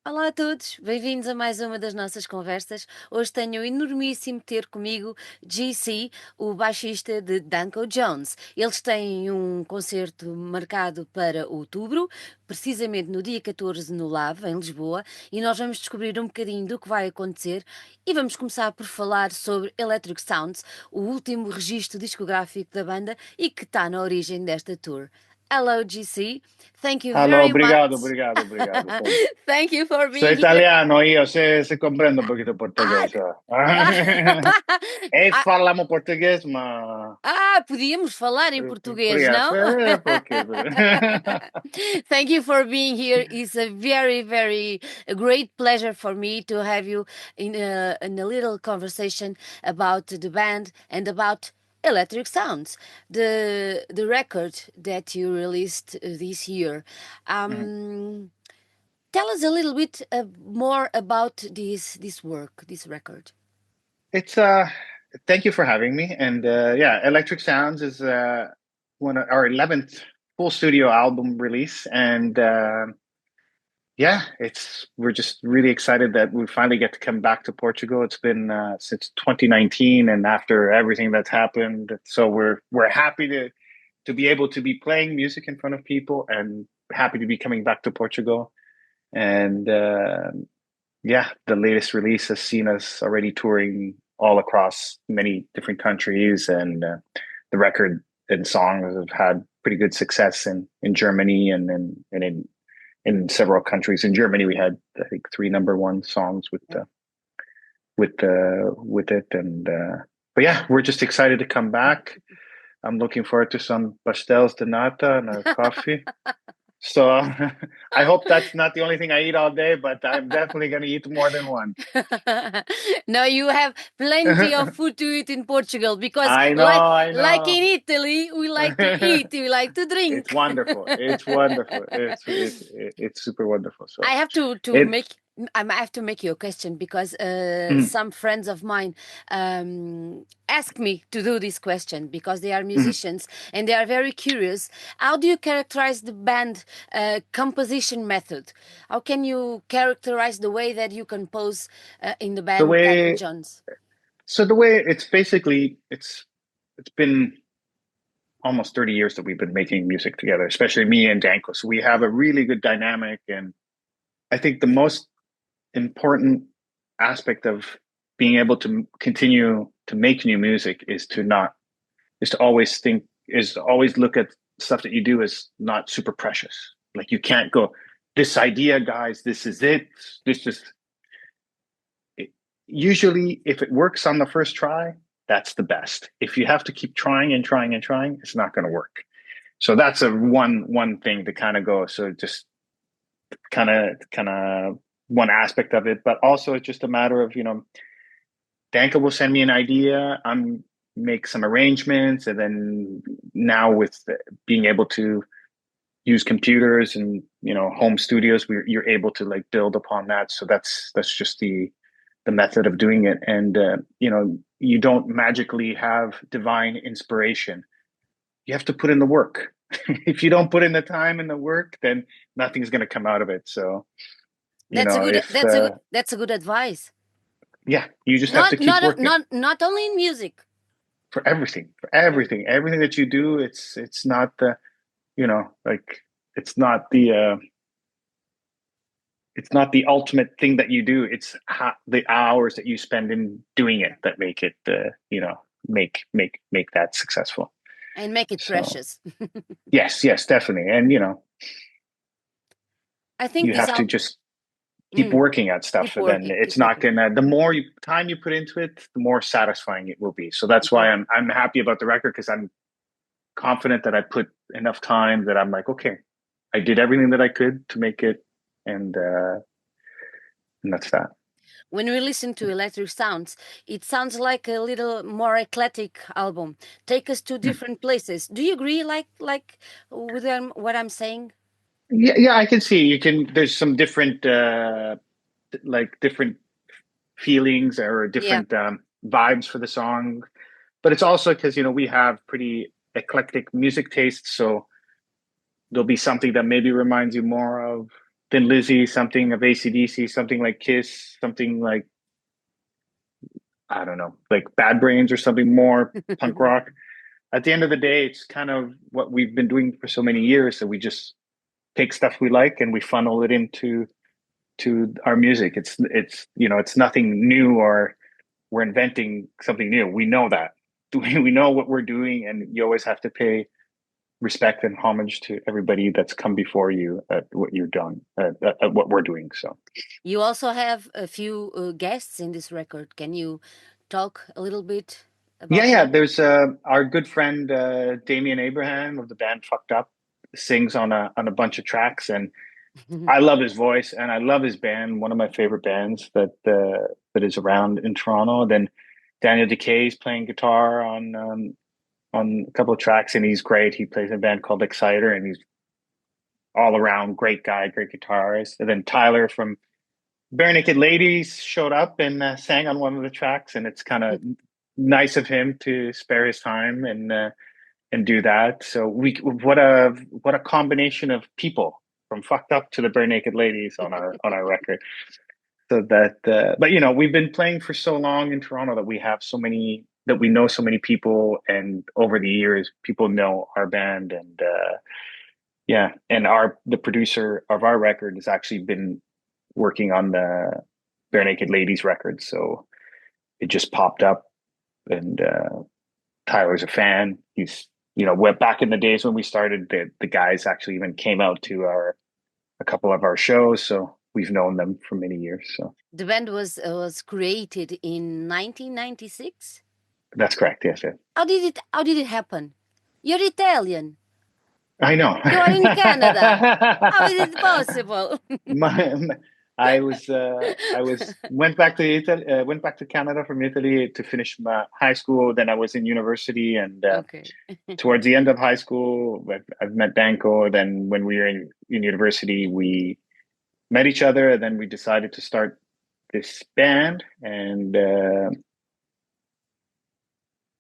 Olá a todos, bem-vindos a mais uma das nossas conversas. Hoje tenho o enormíssimo ter comigo GC, o baixista de Danko Jones. Eles têm um concerto marcado para outubro, precisamente no dia 14 no Lave, em Lisboa, e nós vamos descobrir um bocadinho do que vai acontecer e vamos começar por falar sobre Electric Sounds, o último registro discográfico da banda e que está na origem desta tour. Hello, GC. Thank you Allora, very obrigado, much. obrigado, obrigado. Sì. Thank you for Sono being here. italiano io, se comprendo un pochino Ah, portoghese. ah, E ah, falamos português, ma... podíamos falar em português, Obrigado. não? Porque... Thank you for being here. It's a very a great pleasure for me to have you in a little conversation about the band and about Electric Sounds, the record that you released this year. Um, Tell us a little bit more about this work, this record. It's thank you for having me. And yeah, Electric Sounds is one of our 11th full studio album release, and yeah, we're just really excited that we finally get to come back to Portugal. It's been since 2019, and after everything that's happened, so we're happy to be able to be playing music in front of people, and happy to be coming back to Portugal. And yeah, the latest release has seen us already touring all across many different countries, and the record and songs have had pretty good success in Germany and in several countries. In Germany, we had I think three number one songs with it, and but yeah, we're just excited to come back. I'm looking forward to some pastels de nata and a coffee. So I hope that's not the only thing I eat all day, but I'm definitely going to eat more than one. No, you have plenty of food to eat in Portugal because, I know, like I like know. in Italy, we like to eat, we like to It's drink. wonderful. It's wonderful. It's super wonderful. So I have to it. make I have to make you a question because Mm, some friends of mine ask me to do this question because they are mm. musicians and they are very curious. How do you characterize the band composition method? How can you characterize the way that you compose in the The band Danko way Jones? the way it's basically it's been almost 30 years that we've been making music together, especially me and Danko. So we have a really good dynamic, and I think the most important aspect of being able to continue to make new music is to always think is to always look at stuff that you do as not super precious. Like you can't go, this idea, guys, this is it. This is it. Usually if it works on the first try, that's the best. If you have to keep trying and trying and trying, it's not going to work. So that's a one thing to kind of go. So just kind of one aspect of it, but also it's just a matter of Danka will send me an idea. I'm make some arrangements, and then now with being able to use computers and home studios, you're able to like build upon that. So that's just the method of doing it, and you don't magically have divine inspiration. You have to put in the work. If you don't put in the time and the work, then nothing's going to come out of it. So That's a good if that's a good advice. yeah, you just have to Not keep not working. not only in music. For everything, Yeah. everything that you do, it's not the like it's not the ultimate thing that you do. It's the hours that you spend in doing it that make it make that successful. And make it So precious. yes, definitely. And I think you this have to album. just keep Mm, working at stuff, keep and then working, it's keep not working, gonna the more time you put into it, the more satisfying it will be. So that's keep why working. I'm happy about the record, because I'm confident that I put enough time that I'm like, okay, I did everything that I could to make it, and that's that. When we listen to Electric Sounds, it sounds like a little more eclectic album. Take us to Hmm. different places. Do you agree? Like with what I'm saying? Yeah, I can see you can. There's some different like different feelings or Yeah. different vibes for the song, but it's also because we have pretty eclectic music tastes, so there'll be something that maybe reminds you more of Thin Lizzy, something of AC/DC, something like Kiss, something like, I don't know, like Bad Brains or something more punk rock. At the end of the day, it's kind of what we've been doing for so many years that we just take stuff we like and we funnel it into to our music. It's it's nothing new or we're inventing something new. We know that. We know what we're doing, and you always have to pay respect and homage to everybody that's come before you at what you're doing, at what we're doing. So You also have a few guests in this record. Can you talk a little bit yeah, about yeah. them? There's our good friend Damien Abraham of the band Fucked Up sings on a bunch of tracks, and I love his voice and I love his band. One of my favorite bands that is around in Toronto. Then Daniel Decay is playing guitar on a couple of tracks, and he's great. He plays in a band called Exciter, and he's all around great guy, great guitarist. And then Tyler from Bare Naked Ladies showed up and sang on one of the tracks, and it's kind of nice of him to spare his time and do that. So we what a combination of people from Fucked Up to the Bare Naked Ladies on our record. So that, but we've been playing for so long in Toronto that we have so many that we know so many people, and over the years, people know our band, and yeah, and the producer of our record has actually been working on the Bare Naked Ladies record, so it just popped up, and Tyler's a fan. He's went back in the days when we started. The guys actually even came out to a couple of our shows, so we've known them for many years. So The band was created in 1996. that's correct. Yes, yes. How did it happen? You're Italian. I know. You are in Canada. How is it possible? my, I was went back to Italy, went back to Canada from Italy to finish my high school. Then I was in university, and Okay. towards the end of high school, I've met Danko. Then when we were in university, we met each other, and then we decided to start this band, and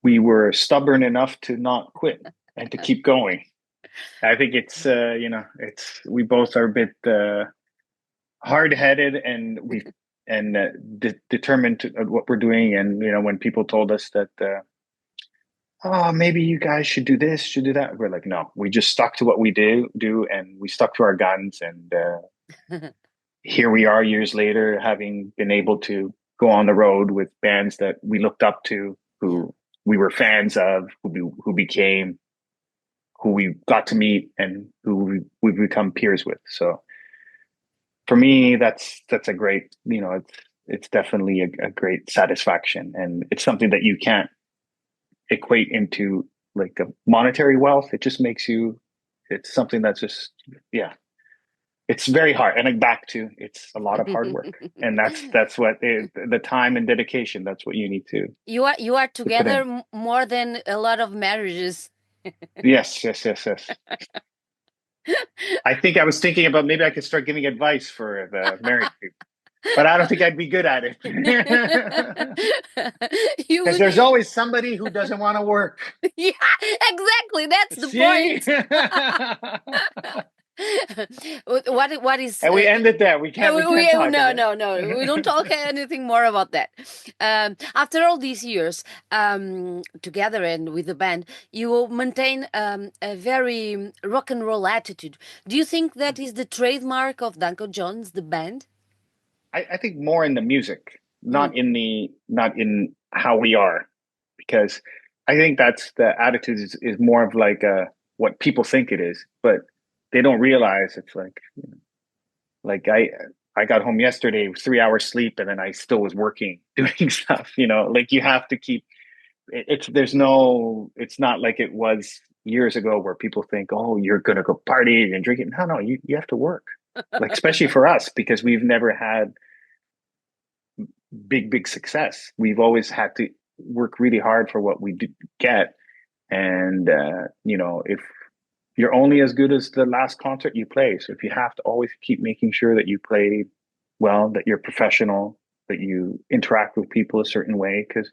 we were stubborn enough to not quit and to keep going. I think it's we both are a bit hard headed, and determined to what we're doing. And when people told us that, oh, maybe you guys should do this, should do that, we're like, no, we just stuck to what we do, and we stuck to our guns. And here we are years later, having been able to go on the road with bands that we looked up to, who we were fans of, who became who we got to meet, and who we've become peers with. So for me, that's a great, it's definitely a great satisfaction, and it's something that you can't equate into like a monetary wealth. It just makes you, it's something that's just, yeah, it's very hard. And like back to, it's a lot of hard work, and that's what the time and dedication. That's what you need You are to put together in. more than a lot of marriages. Yes, yes, yes, yes. I think I was thinking about maybe I could start giving advice for the married people, but I don't think I'd be good at it. You Because would. there's always somebody who doesn't want to work. Yeah, exactly. That's the See? point. What is And we end it there. We can't talk no, about no, no, we don't talk it. anything more about that. After all these years together and with the band, you maintain a very rock and roll attitude. Do you think that is the trademark of Danko Jones, the band? I think more in the music, Mm. not in how we are, because I think that's the attitude is more of like what people think it is, but they don't realize it's like I got home yesterday, it was 3 hours sleep, and then I still was working, doing stuff. Like you have to keep it's not like it was years ago where people think, oh, you're gonna go party and drink it. No, you have to work. Like especially for us, because we've never had big success. We've always had to work really hard for what we get. And if you're only as good as the last concert you play, so if you have to always keep making sure that you play well, that you're professional, that you interact with people a certain way, because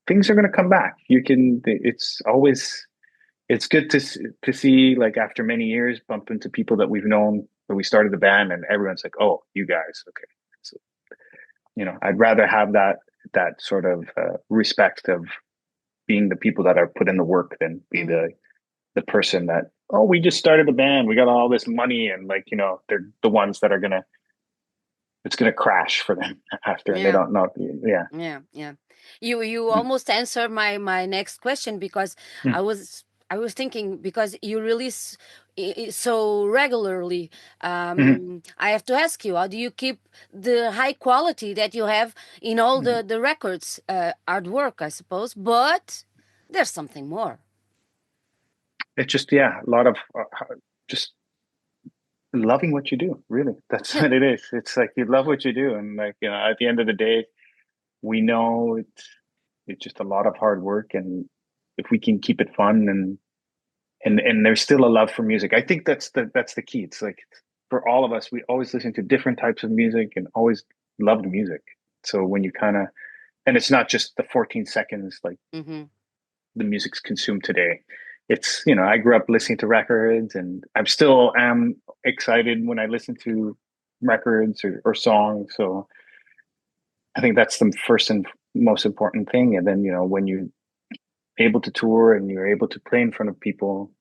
things are going to come back. It's good to see, like, after many years, bump into people that we've known So we started the band, and everyone's like, "Oh, you guys, okay." So, I'd rather have that sort of respect of being the people that are put in the work than be Hmm. the person that, oh, we just started the band, we got all this money, and like, they're the ones that are gonna it's gonna crash for them after, and they Yeah. don't know. Yeah. Yeah, yeah. You Mm. almost answered my next question, because Mm. I was thinking, because you release so regularly. Mhm. I have to ask you, how do you keep the high quality that you have in all Mhm. the records? Hard work, I suppose, but there's something more. It's just, yeah, a lot of just loving what you do. Really, that's what it is. It's like you love what you do, and like, at the end of the day, we know it's just a lot of hard work, and if we can keep it fun, and there's still a love for music. I think that's the key. It's like for all of us, we always listen to different types of music and always loved music. So when you kind of, and it's not just the 14 seconds like Hmm. the music's consumed today. It's, I grew up listening to records, and I'm still am excited when I listen to records or songs. So I think that's the first and most important thing. And then, when you're able to tour and you're able to play in front of people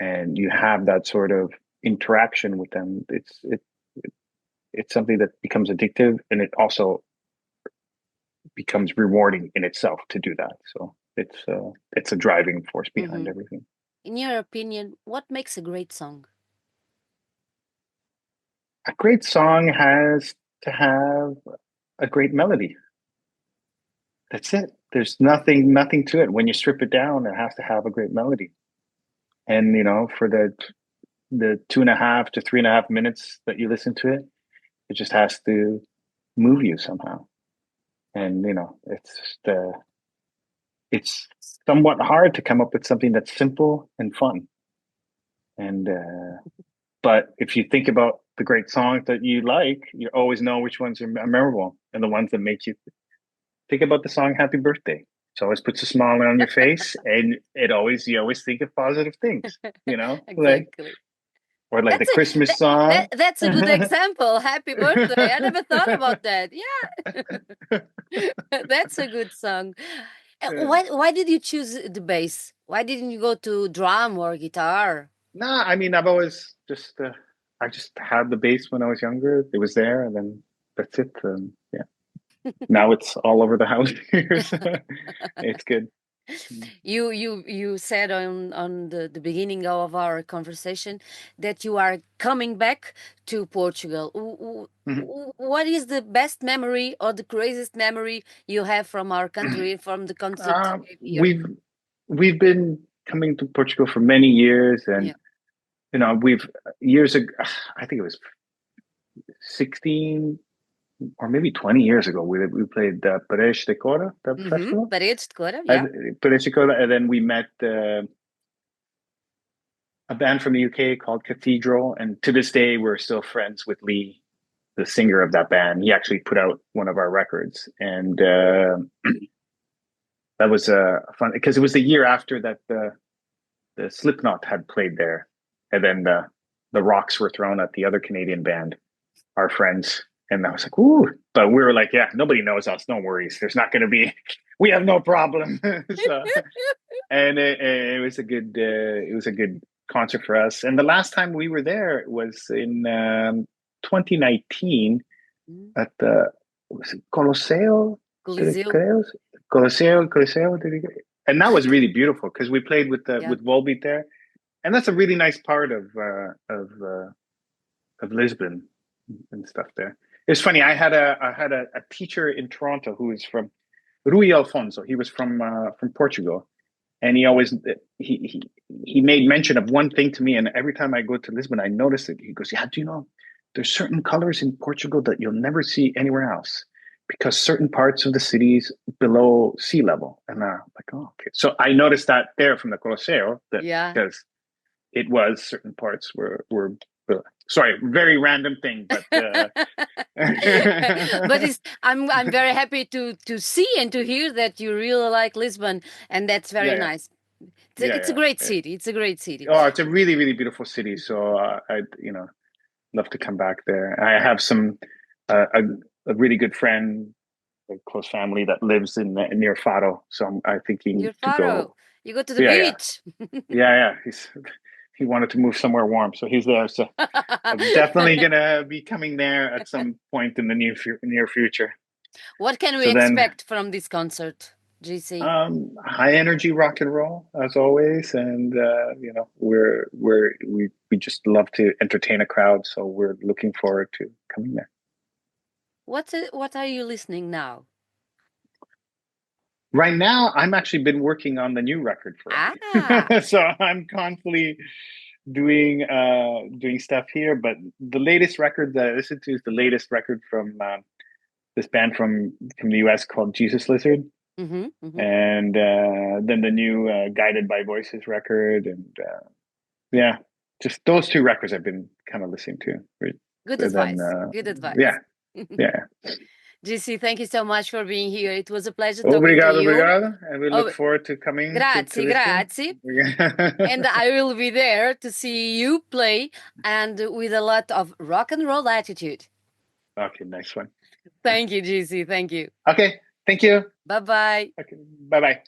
and you have that sort of interaction with them, it's something that becomes addictive, and it also becomes rewarding in itself to do that. So it's a driving force behind Hmm. everything. In your opinion, what makes a great song? A great song has to have a great melody. That's it. There's nothing to it. When you strip it down, it has to have a great melody. And for the 2.5 to 3.5 minutes that you listen to it, it just has to move you somehow. And it's somewhat hard to come up with something that's simple and fun. And but if you think about the great songs that you like, you always know which ones are memorable, and the ones that make you think about the song "Happy Birthday." It always puts a smile on your face, and you always think of positive things. Like, Exactly. or like the That's a Christmas that, song. that's a good example. Happy birthday. I never thought about that. Yeah. That's a good song. Why did you choose the bass? Why didn't you go to drum or guitar? Nah, I mean, I just had the bass when I was younger. It was there, and then that's it. Yeah, now it's all over the house here, so it's good. You said on the beginning of our conversation that you are coming back to Portugal. Mhm. What is the best memory or the craziest memory you have from our country, from the concert you Um, gave here? we've been coming to Portugal for many years, and Yeah. we've years ago. I think it was 16 or maybe 20 years ago. We played the Paredes de Cora, the Mm-hmm. festival. Paredes de Cora, yeah. Paredes de Cora, and then we met a band from the UK called Cathedral, and to this day we're still friends with Lee, the singer of that band. He actually put out one of our records, and that was fun because it was the year after that the Slipknot had played there, and then the rocks were thrown at the other Canadian band, our friends, and I was like, "Ooh!" But we were like, "Yeah, nobody knows us. No worries. There's not going to be. We have no problem." So, and it was a good concert for us. And the last time we were there was in 2019 Mm. at the was it Colosseo de Coliseu, Creos? Coliseo. And that was really beautiful because we played yeah. with Volbeat there, and that's a really nice part of Lisbon and stuff there. It's funny. I had a teacher in Toronto who was from Rui Alfonso. He was from Portugal, and he always he made mention of one thing to me. And every time I go to Lisbon, I notice it. He goes, "Yeah, do you know there's certain colors in Portugal that you'll never see anywhere else because certain parts of the cities below sea level." And I'm like, "Oh, okay." So I noticed that there from the Colosseo that Yeah. because it was certain parts were sorry, very random thing, but But yeah, I'm very happy to see and to hear that you really like Lisbon, and that's very yeah, nice. It's a yeah. great Yeah. city. It's a great city. Oh, it's a really, really beautiful city. So I, love to come back there. I have some a really good friend, a close family that lives in near Faro, so I'm thinking Near to Faro. go. You go to the Yeah, yeah, beach. yeah. He wanted to move somewhere warm, so he's there. So I'm definitely gonna be coming there at some point in the near future. What can we So then, expect from this concert, GC? high energy rock and roll as always, and we just love to entertain a crowd, so we're looking forward to coming there. What are you listening now? Right now, I'm actually been working on the new record for Ah, us, so I'm constantly doing stuff here. But the latest record that I listened to is the latest record from this band from the US called Jesus Lizard, mm-hmm, mm-hmm. and then the new Guided by Voices record, and yeah, just those two records I've been kind of listening to. Right? Good And then advice. Good yeah, advice. yeah. GC, thank you so much for being here. It was a pleasure talking to Obrigado, you. obrigado, and we look Oh, forward to coming to grazie, listen. grazie. And I will be there to see you play and with a lot of rock and roll attitude. Okay, next one. Thank you, GC. Thank you. Okay, thank you. Bye bye. Okay, bye bye.